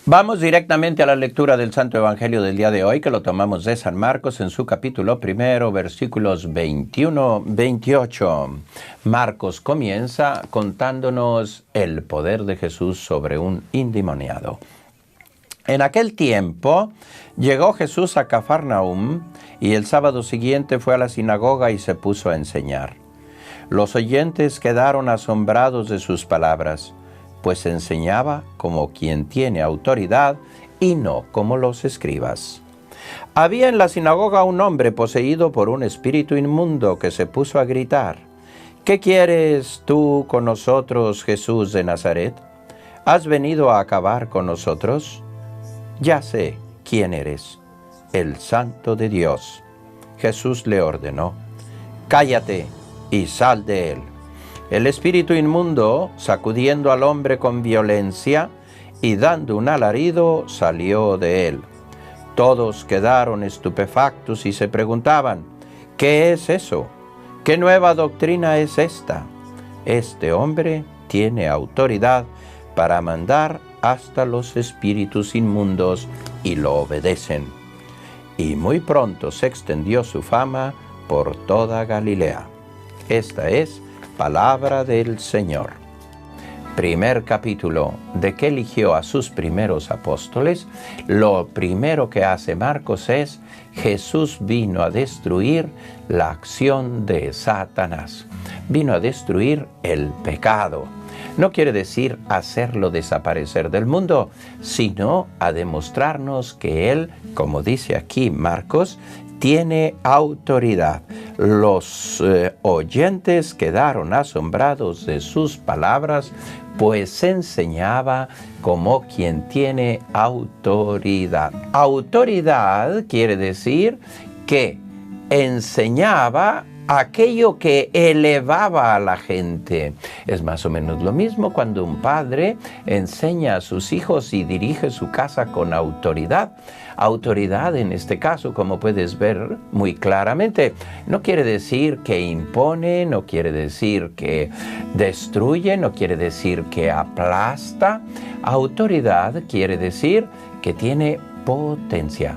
Vamos directamente a la lectura del Santo Evangelio del día de hoy, que lo tomamos de San Marcos en su capítulo primero, versículos 21-28. Marcos comienza contándonos el poder de Jesús sobre un endemoniado. En aquel tiempo llegó Jesús a Cafarnaúm y el sábado siguiente fue a la sinagoga y se puso a enseñar. Los oyentes quedaron asombrados de sus palabras, pues enseñaba como quien tiene autoridad y no como los escribas. Había en la sinagoga un hombre poseído por un espíritu inmundo que se puso a gritar: ¿Qué quieres tú con nosotros, Jesús de Nazaret? ¿Has venido a acabar con nosotros? Ya sé quién eres, el Santo de Dios. Jesús le ordenó: cállate y sal de él. El espíritu inmundo, sacudiendo al hombre con violencia y dando un alarido, salió de él. Todos quedaron estupefactos y se preguntaban: ¿qué es eso? ¿Qué nueva doctrina es esta? Este hombre tiene autoridad para mandar hasta los espíritus inmundos y lo obedecen. Y muy pronto se extendió su fama por toda Galilea. Esta es palabra del Señor. Primer capítulo. ¿De qué eligió a sus primeros apóstoles? Lo primero que hace Marcos es: Jesús vino a destruir la acción de Satanás. Vino a destruir el pecado. No quiere decir hacerlo desaparecer del mundo, sino a demostrarnos que Él, como dice aquí Marcos, tiene autoridad. Los oyentes quedaron asombrados de sus palabras, pues enseñaba como quien tiene autoridad. Autoridad quiere decir que enseñaba aquello que elevaba a la gente. Es más o menos lo mismo cuando un padre enseña a sus hijos y dirige su casa con autoridad. Autoridad en este caso, como puedes ver muy claramente, no quiere decir que impone, no quiere decir que destruye, no quiere decir que aplasta. Autoridad quiere decir que tiene potencia,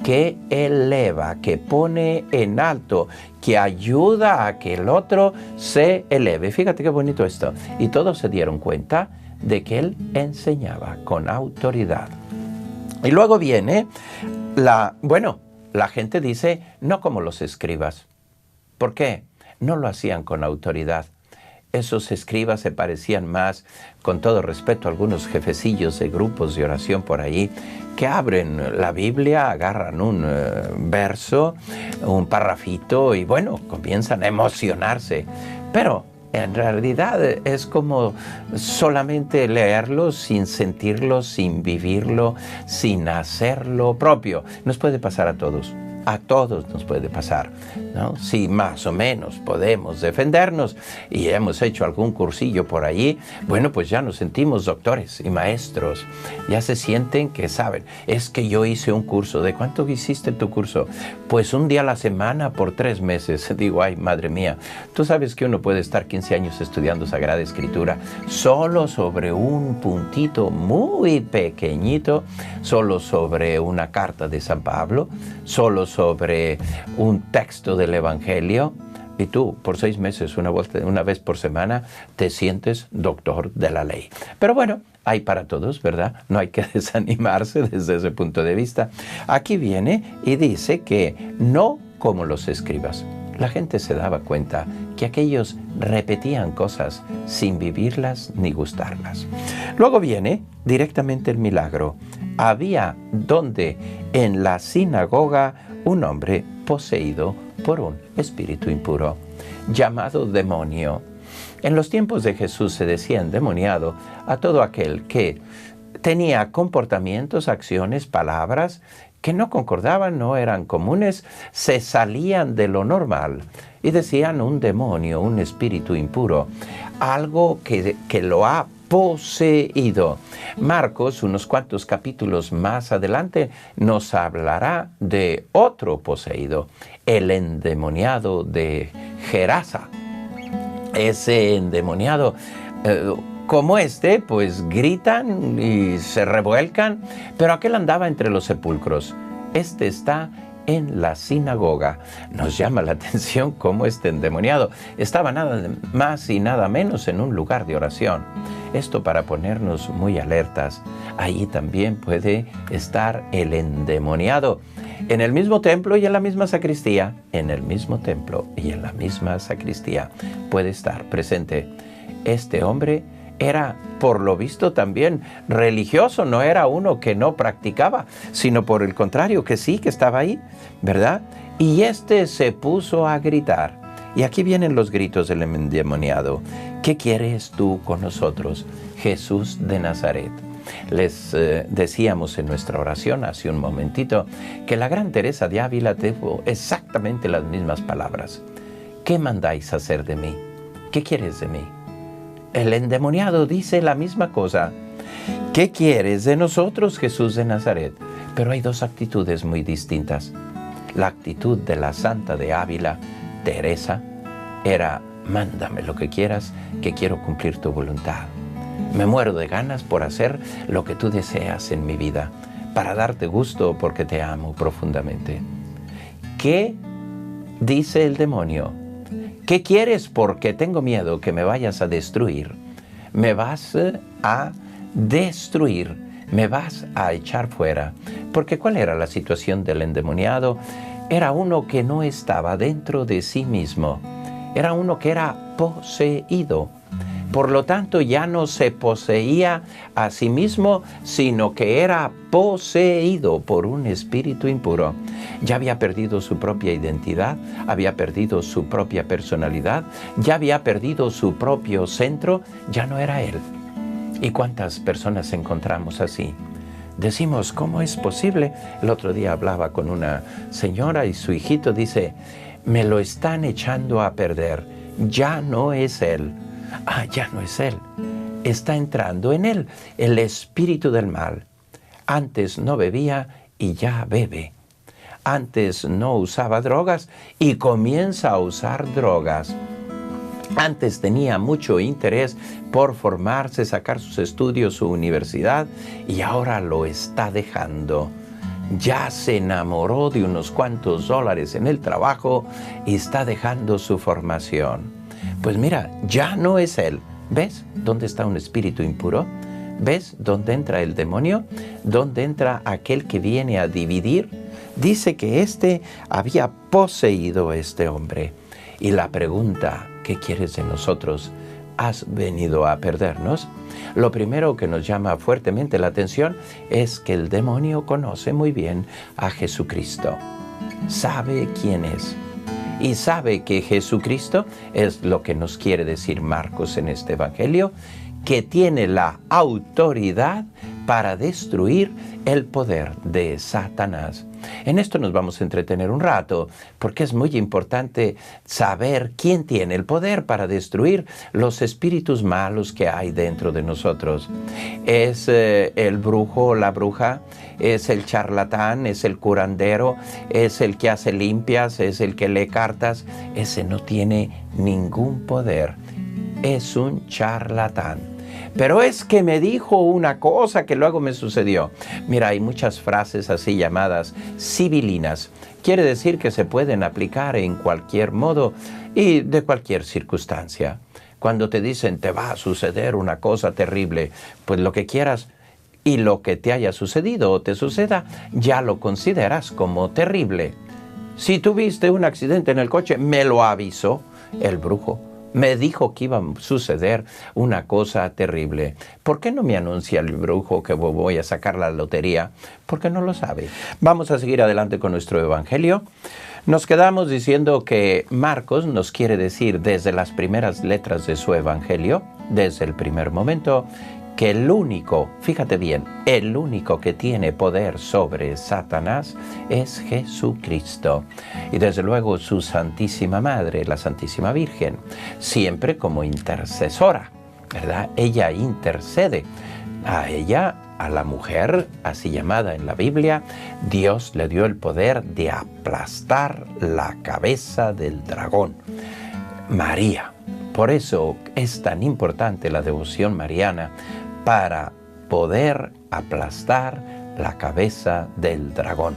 que eleva, que pone en alto, que ayuda a que el otro se eleve. Fíjate qué bonito esto. Y todos se dieron cuenta de que él enseñaba con autoridad. Y luego viene la gente dice: no como los escribas. ¿Por qué? No lo hacían con autoridad. Esos escribas se parecían más, con todo respeto, a algunos jefecillos de grupos de oración por ahí, que abren la Biblia, agarran un verso, un parrafito y comienzan a emocionarse. Pero en realidad es como solamente leerlo sin sentirlo, sin vivirlo, sin hacerlo propio. Nos puede pasar a todos. A todos nos puede pasar, ¿no? Si más o menos podemos defendernos y hemos hecho algún cursillo por allí, pues ya nos sentimos doctores y maestros. Ya se sienten que saben. Es que yo hice un curso. ¿De cuánto hiciste tu curso? Pues un día a la semana por 3 meses. Digo, ay, madre mía. Tú sabes que uno puede estar 15 años estudiando Sagrada Escritura solo sobre un puntito muy pequeño, solo sobre una carta de San Pablo, solo sobre un texto del Evangelio, y tú por 6 meses, una vez por semana, te sientes doctor de la ley. Pero hay para todos, ¿verdad? No hay que desanimarse desde ese punto de vista. Aquí viene y dice que no como los escribas. La gente se daba cuenta que aquellos repetían cosas sin vivirlas ni gustarlas. Luego viene directamente el milagro. Había en la sinagoga un hombre poseído por un espíritu impuro, llamado demonio. En los tiempos de Jesús se decía endemoniado a todo aquel que tenía comportamientos, acciones, palabras que no concordaban, no eran comunes, se salían de lo normal y decían un demonio, un espíritu impuro, algo que lo ha poseído. Marcos, unos cuantos capítulos más adelante, nos hablará de otro poseído, el endemoniado de Gerasa. Ese endemoniado como pues gritan y se revuelcan, pero aquel andaba entre los sepulcros. Este está en la sinagoga. Nos llama la atención cómo este endemoniado estaba nada más y nada menos en un lugar de oración. Esto para ponernos muy alertas. Ahí también puede estar el endemoniado. En el mismo templo y en la misma sacristía. En el mismo templo y en la misma sacristía puede estar presente. Este hombre era, por lo visto, también religioso, no era uno que no practicaba, sino por el contrario, que sí, que estaba ahí, ¿verdad? Y este se puso a gritar. Y aquí vienen los gritos del endemoniado. ¿Qué quieres tú con nosotros, Jesús de Nazaret? Les decíamos en nuestra oración hace un momentito que la gran Teresa de Ávila tuvo exactamente las mismas palabras. ¿Qué mandáis hacer de mí? ¿Qué quieres de mí? El endemoniado dice la misma cosa. ¿Qué quieres de nosotros, Jesús de Nazaret? Pero hay dos actitudes muy distintas. La actitud de la Santa de Ávila, Teresa, era: mándame lo que quieras, que quiero cumplir tu voluntad. Me muero de ganas por hacer lo que tú deseas en mi vida, para darte gusto porque te amo profundamente. ¿Qué dice el demonio? ¿Qué quieres? Porque tengo miedo que me vayas a destruir. Me vas a destruir, me vas a echar fuera. Porque ¿cuál era la situación del endemoniado? Era uno que no estaba dentro de sí mismo. Era uno que era poseído. Por lo tanto, ya no se poseía a sí mismo, sino que era poseído por un espíritu impuro. Ya había perdido su propia identidad, había perdido su propia personalidad, ya había perdido su propio centro, ya no era él. ¿Y cuántas personas encontramos así? Decimos, ¿cómo es posible? El otro día hablaba con una señora y su hijito dice, me lo están echando a perder, ya no es él. Ya no es él. Está entrando en él el espíritu del mal. Antes no bebía y ya bebe. Antes no usaba drogas y comienza a usar drogas. Antes tenía mucho interés por formarse, sacar sus estudios, su universidad, y ahora lo está dejando. Ya se enamoró de unos cuantos dólares en el trabajo y está dejando su formación. Pues mira, ya no es él. ¿Ves dónde está un espíritu impuro? ¿Ves dónde entra el demonio? ¿Dónde entra aquel que viene a dividir? Dice que había poseído a este hombre. Y la pregunta, ¿qué quieres de nosotros? ¿Has venido a perdernos? Lo primero que nos llama fuertemente la atención es que el demonio conoce muy bien a Jesucristo. Sabe quién es. Y sabe que Jesucristo es lo que nos quiere decir Marcos en este Evangelio, que tiene la autoridad para destruir el poder de Satanás. En esto nos vamos a entretener un rato, porque es muy importante saber quién tiene el poder para destruir los espíritus malos que hay dentro de nosotros. ¿Es el brujo o la bruja? ¿Es el charlatán? ¿Es el curandero? ¿Es el que hace limpias? ¿Es el que lee cartas? Ese no tiene ningún poder. Es un charlatán. Pero es que me dijo una cosa que luego me sucedió. Mira, hay muchas frases así llamadas sibilinas. Quiere decir que se pueden aplicar en cualquier modo y de cualquier circunstancia. Cuando te dicen te va a suceder una cosa terrible, pues lo que quieras y lo que te haya sucedido o te suceda, ya lo consideras como terrible. Si tuviste un accidente en el coche, me lo avisó el brujo. Me dijo que iba a suceder una cosa terrible. ¿Por qué no me anuncia el brujo que voy a sacar la lotería? Porque no lo sabe. Vamos a seguir adelante con nuestro Evangelio. Nos quedamos diciendo que Marcos nos quiere decir desde las primeras letras de su Evangelio, desde el primer momento, que el único, fíjate bien, el único que tiene poder sobre Satanás es Jesucristo. Y desde luego su Santísima Madre, la Santísima Virgen, siempre como intercesora, ¿verdad? Ella intercede. A ella, a la mujer, así llamada en la Biblia, Dios le dio el poder de aplastar la cabeza del dragón. María, Por eso es tan importante la devoción mariana para poder aplastar la cabeza del dragón.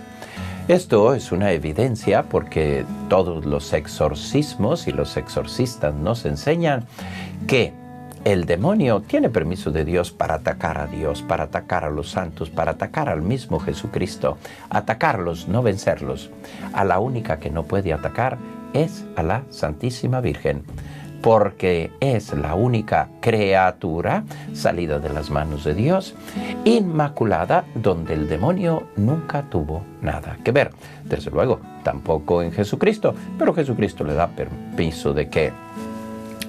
Esto es una evidencia porque todos los exorcismos y los exorcistas nos enseñan que el demonio tiene permiso de Dios para atacar a Dios, para atacar a los santos, para atacar al mismo Jesucristo, atacarlos, no vencerlos. A la única que no puede atacar es a la Santísima Virgen, porque es la única criatura salida de las manos de Dios, inmaculada, donde el demonio nunca tuvo nada que ver. Desde luego, tampoco en Jesucristo, pero Jesucristo le da permiso de que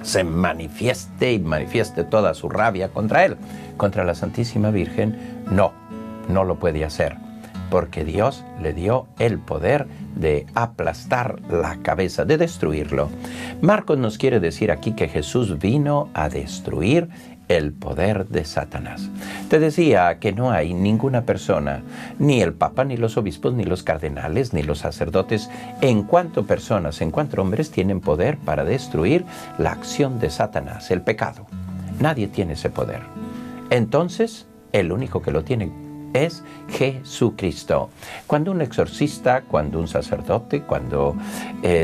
se manifieste y manifieste toda su rabia contra él. Contra la Santísima Virgen, no lo puede hacer, porque Dios le dio el poder de aplastar la cabeza, de destruirlo. Marcos nos quiere decir aquí que Jesús vino a destruir el poder de Satanás. Te decía que no hay ninguna persona, ni el Papa, ni los obispos, ni los cardenales, ni los sacerdotes, en cuanto personas, en cuanto hombres, tienen poder para destruir la acción de Satanás, el pecado. Nadie tiene ese poder. Entonces, el único que lo tiene es Jesucristo. Cuando un exorcista, cuando un sacerdote, cuando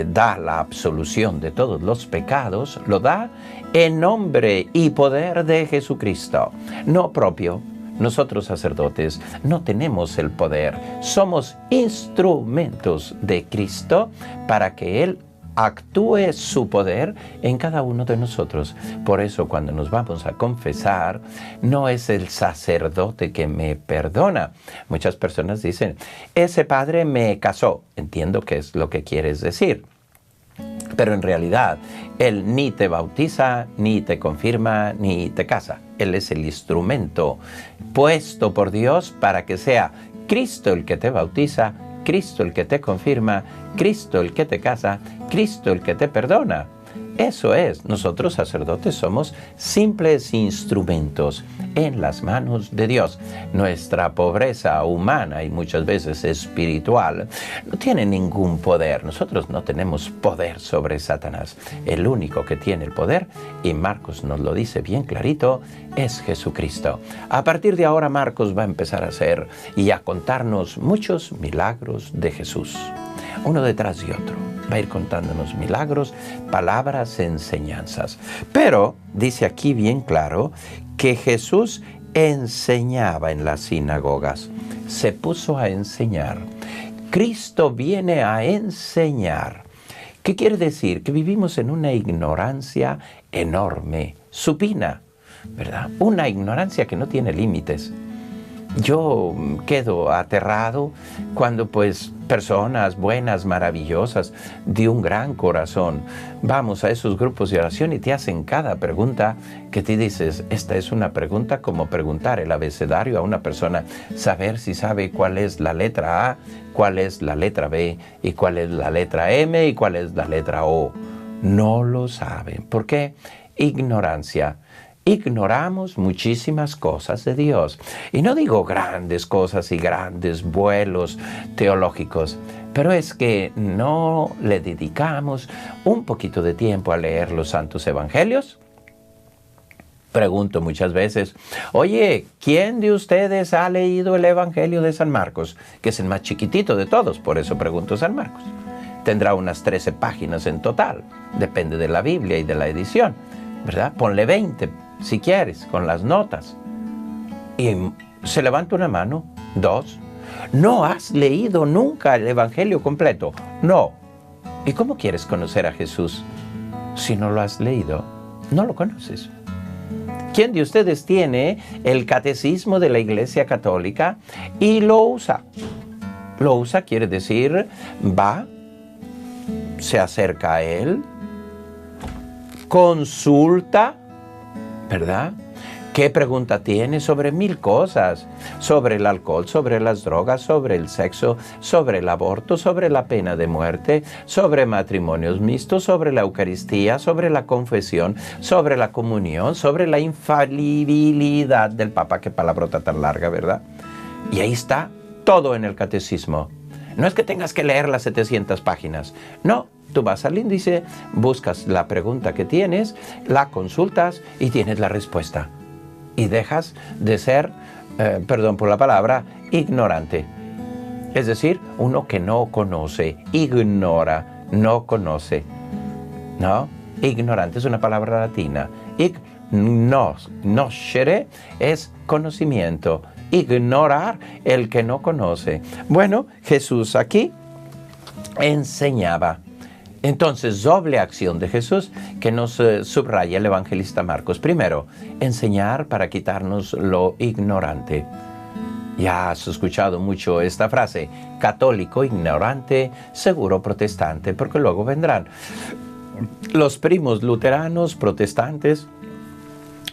da la absolución de todos los pecados, lo da en nombre y poder de Jesucristo, no propio. Nosotros sacerdotes no tenemos el poder, somos instrumentos de Cristo para que Él actúe su poder en cada uno de nosotros. Por eso cuando nos vamos a confesar, no es el sacerdote que me perdona. Muchas personas dicen, ese padre me casó. Entiendo que es lo que quieres decir. Pero en realidad, Él ni te bautiza, ni te confirma, ni te casa. Él es el instrumento puesto por Dios para que sea Cristo el que te bautiza, Cristo el que te confirma, Cristo el que te casa, Cristo el que te perdona. Eso es, nosotros sacerdotes somos simples instrumentos en las manos de Dios. Nuestra pobreza humana y muchas veces espiritual no tiene ningún poder. Nosotros no tenemos poder sobre Satanás. El único que tiene el poder, y Marcos nos lo dice bien clarito, es Jesucristo. A partir de ahora Marcos va a empezar a hacer y a contarnos muchos milagros de Jesús, uno detrás de otro. Va a ir contándonos milagros, palabras, enseñanzas. Pero dice aquí bien claro que Jesús enseñaba en las sinagogas. Se puso a enseñar. Cristo viene a enseñar. ¿Qué quiere decir? Que vivimos en una ignorancia enorme, supina, ¿verdad? Una ignorancia que no tiene límites. Yo quedo aterrado cuando personas buenas, maravillosas, de un gran corazón, vamos a esos grupos de oración y te hacen cada pregunta que te dices, esta es una pregunta como preguntar el abecedario a una persona, saber si sabe cuál es la letra A, cuál es la letra B, y cuál es la letra M, y cuál es la letra O. No lo saben. ¿Por qué? Ignorancia. Ignoramos muchísimas cosas de Dios. Y no digo grandes cosas y grandes vuelos teológicos, pero es que no le dedicamos un poquito de tiempo a leer los santos evangelios. Pregunto muchas veces, oye, ¿quién de ustedes ha leído el Evangelio de San Marcos? Que es el más chiquitito de todos, por eso pregunto San Marcos. Tendrá unas 13 páginas en total, depende de la Biblia y de la edición, ¿verdad? Ponle 20 si quieres, con las notas. Y se levanta una mano, 2. ¿No has leído nunca el Evangelio completo? No. ¿Y cómo quieres conocer a Jesús? Si no lo has leído, no lo conoces. ¿Quién de ustedes tiene el catecismo de la Iglesia Católica y lo usa? Lo usa quiere decir, va, se acerca a él, consulta, ¿verdad? ¿Qué pregunta tiene? Sobre 1000 cosas, sobre el alcohol, sobre las drogas, sobre el sexo, sobre el aborto, sobre la pena de muerte, sobre matrimonios mixtos, sobre la Eucaristía, sobre la confesión, sobre la comunión, sobre la infalibilidad del Papa. Qué palabrota tan larga, ¿verdad? Y ahí está todo en el catecismo. No es que tengas que leer las 700 páginas, no. Tú vas al índice, buscas la pregunta que tienes, la consultas y tienes la respuesta. Y dejas de ser, perdón por la palabra, ignorante. Es decir, uno que no conoce, ignora, no conoce. ¿No? Ignorante es una palabra latina. Ignoscere es conocimiento. Ignorar el que no conoce. Bueno, Jesús aquí enseñaba. Entonces, doble acción de Jesús que nos subraya el evangelista Marcos. Primero, enseñar para quitarnos lo ignorante. Ya has escuchado mucho esta frase, católico, ignorante, seguro protestante, porque luego vendrán los primos luteranos, protestantes.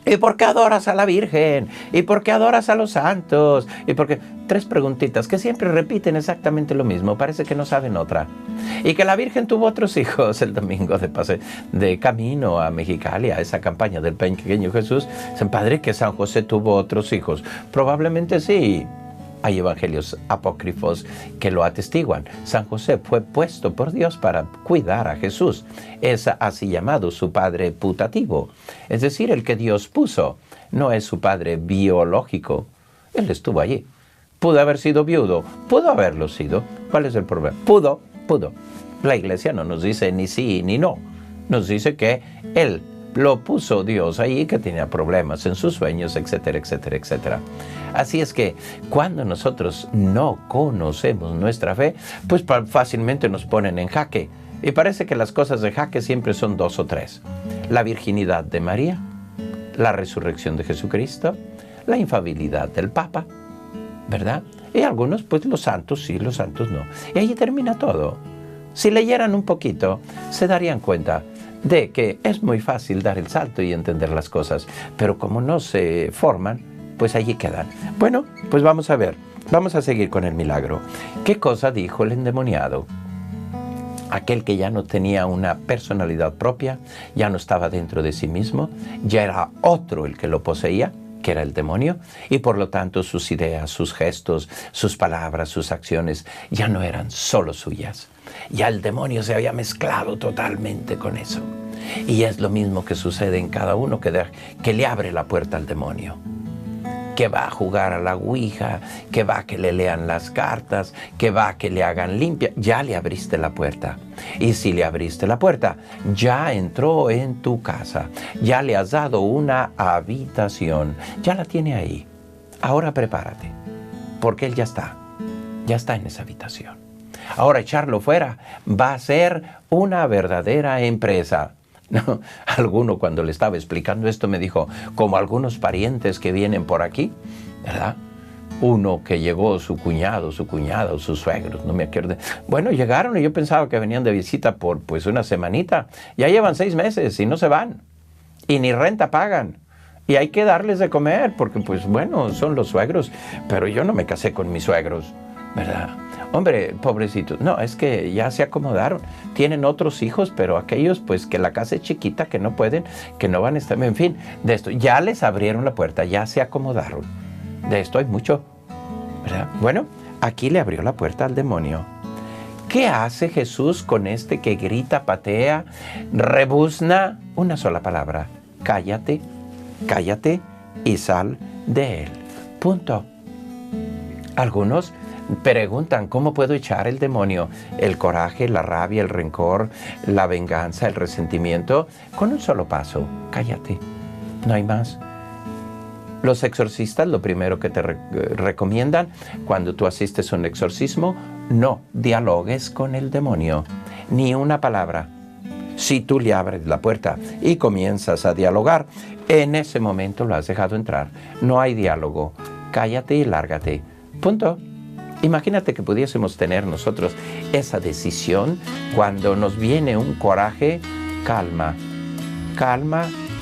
¿Y por qué adoras a la Virgen? ¿Y por qué adoras a los santos? ¿Y por qué? Tres preguntitas que siempre repiten exactamente lo mismo. Parece que no saben otra. Y que la Virgen tuvo otros hijos el domingo de camino a Mexicali, a esa campaña del pequeño Jesús. Dicen, padre, que San José tuvo otros hijos. Probablemente sí. Hay evangelios apócrifos que lo atestiguan. San José fue puesto por Dios para cuidar a Jesús. Es así llamado su padre putativo. Es decir, el que Dios puso. No es su padre biológico. Él estuvo allí. Pudo haber sido viudo. Pudo haberlo sido. ¿Cuál es el problema? Pudo. La iglesia no nos dice ni sí ni no. Nos dice que él lo puso Dios ahí, que tenía problemas en sus sueños, etcétera, etcétera, etcétera. Así es que cuando nosotros no conocemos nuestra fe, pues fácilmente nos ponen en jaque. Y parece que las cosas de jaque siempre son dos o tres. La virginidad de María, la resurrección de Jesucristo, la infalibilidad del Papa, ¿verdad? Y algunos, pues los santos sí, los santos no. Y ahí termina todo. Si leyeran un poquito, se darían cuenta de que es muy fácil dar el salto y entender las cosas, pero como no se forman, pues allí quedan. Bueno, pues vamos a ver, vamos a seguir con el milagro. ¿Qué cosa dijo el endemoniado? Aquel que ya no tenía una personalidad propia, ya no estaba dentro de sí mismo, ya era otro el que lo poseía, que era el demonio, y por lo tanto sus ideas, sus gestos, sus palabras, sus acciones ya no eran solo suyas. Ya el demonio se había mezclado totalmente con eso. Y es lo mismo que sucede en cada uno que le abre la puerta al demonio. Que va a jugar a la ouija, que va a que le lean las cartas, que va a que le hagan limpia. Ya le abriste la puerta. Y si le abriste la puerta, ya entró en tu casa. Ya le has dado una habitación. Ya la tiene ahí. Ahora prepárate, porque él ya está en esa habitación. Ahora echarlo fuera va a ser una verdadera empresa. No, alguno cuando le estaba explicando esto me dijo, como algunos parientes que vienen por aquí, ¿verdad? Uno que llegó, su cuñado, sus suegros, no me acuerdo. Bueno, llegaron y yo pensaba que venían de visita por pues una semanita. Ya llevan 6 meses y no se van. Y ni renta pagan. Y hay que darles de comer porque pues bueno, son los suegros. Pero yo no me casé con mis suegros, ¿verdad? Hombre, pobrecitos. No, es que ya se acomodaron. Tienen otros hijos, pero aquellos, pues, que la casa es chiquita, que no pueden, que no van a estar... En fin, de esto. Ya les abrieron la puerta, ya se acomodaron. De esto hay mucho, ¿verdad? Bueno, aquí le abrió la puerta al demonio. ¿Qué hace Jesús con este que grita, patea, rebuzna? Una sola palabra. Cállate, cállate y sal de él. Punto. Algunos preguntan, ¿cómo puedo echar el demonio? El coraje, la rabia, el rencor, la venganza, el resentimiento. Con un solo paso, cállate. No hay más. Los exorcistas lo primero que te recomiendan cuando tú asistes a un exorcismo, no dialogues con el demonio. Ni una palabra. Si tú le abres la puerta y comienzas a dialogar, en ese momento lo has dejado entrar. No hay diálogo. Cállate y lárgate. Punto. Imagínate que pudiésemos tener nosotros esa decisión cuando nos viene un coraje, calma,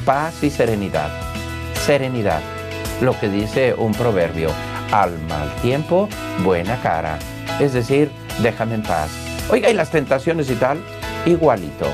paz y serenidad. Serenidad, lo que dice un proverbio, al mal tiempo, buena cara. Es decir, déjame en paz. Oiga, ¿y las tentaciones y tal? Igualito.